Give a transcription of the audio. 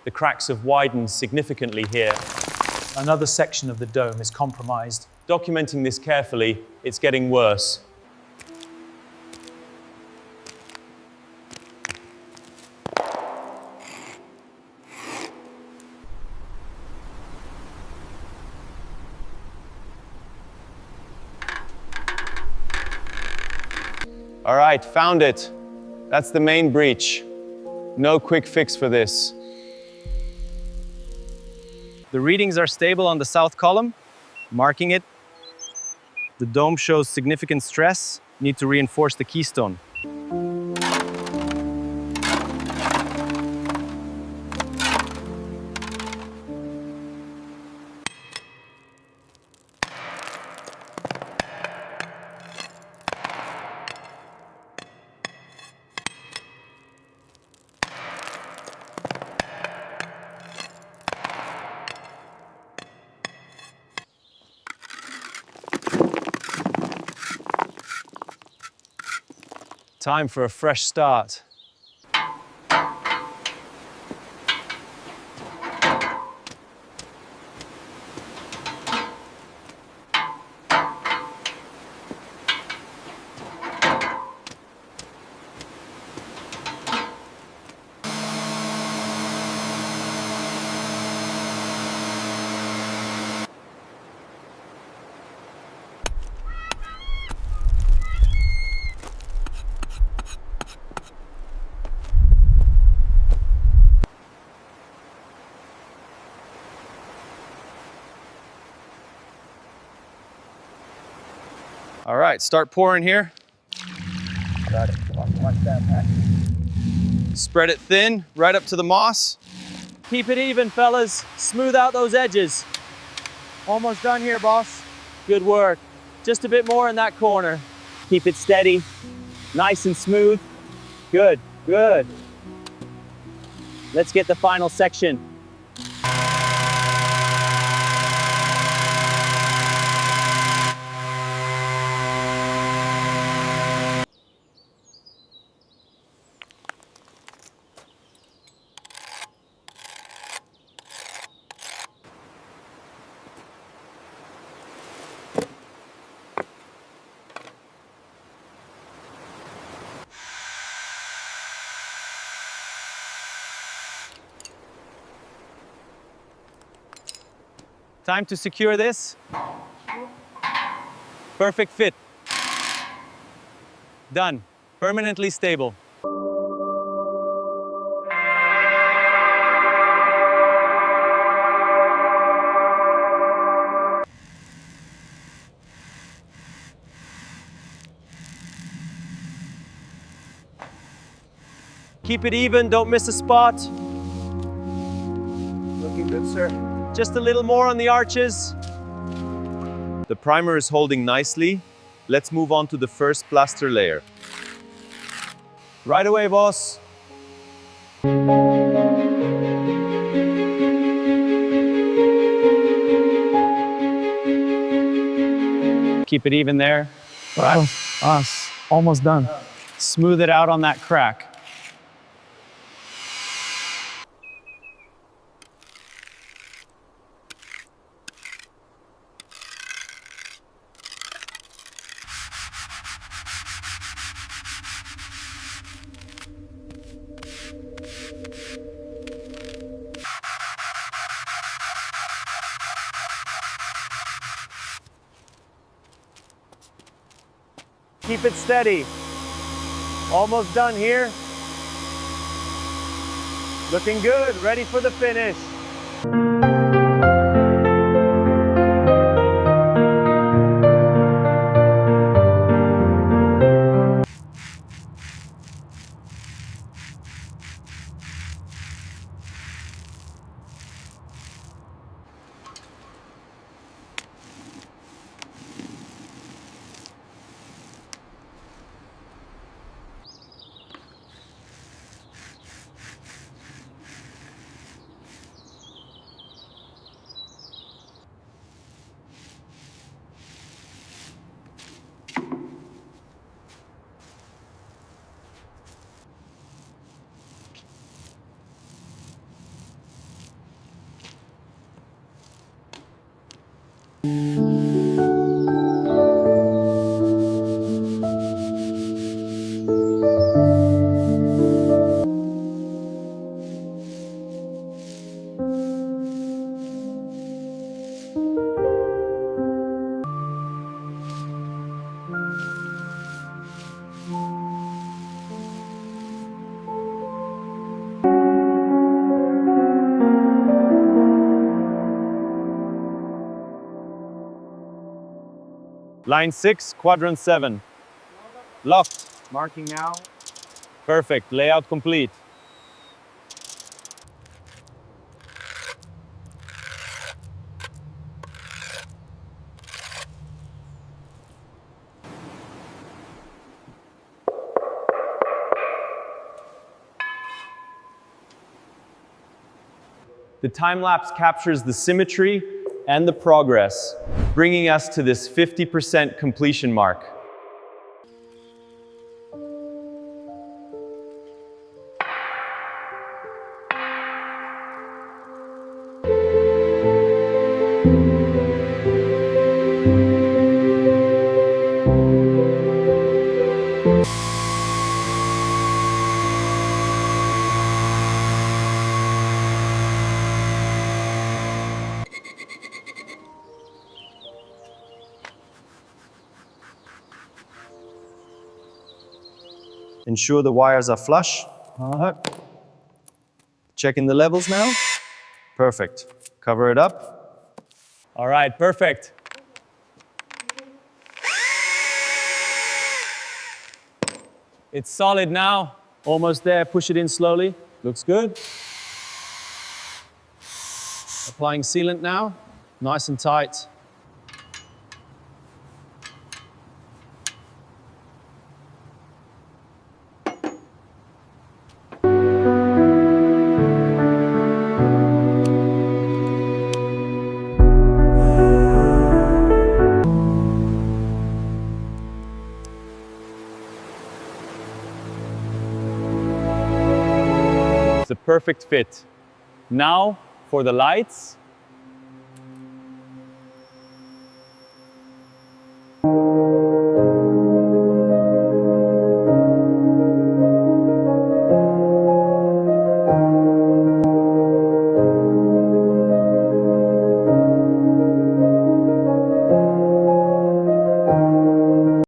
The cracks have widened significantly here. Another section of the dome is compromised. Documenting this carefully, it's getting worse. All right, found it. That's the main breach. No quick fix for this. The readings are stable on the south column, marking it. The dome shows significant stress. Need to reinforce the keystone. Time for a fresh start. All right, start pouring here. Got it. Watch that back. Spread it thin, right up to the moss. Keep it even, fellas. Smooth out those edges. Almost done here, boss. Good work. Just a bit more in that corner. Keep it steady. Nice and smooth. Good, good. Let's get the final section. Time to secure this. Perfect fit. Done. Permanently stable. Keep it even, don't miss a spot. Looking good, sir. Just a little more on the arches. The primer is holding nicely. Let's move on to the first plaster layer. Right away, boss. Keep it even there. Wow, us. Almost done. Smooth it out on that crack. Keep it steady. Almost done here. Looking good, ready for the finish. Line 6, quadrant 7. Locked. Marking now. Perfect. Layout complete. The time-lapse captures the symmetry and the progress, bringing us to this 50% completion mark. Ensure the wires are flush. Checking the levels now. Perfect. Cover it up. All right, perfect. It's solid now. Almost there. Push it in slowly. Looks good. Applying sealant now. Nice and tight. It's a perfect fit. Now for the lights.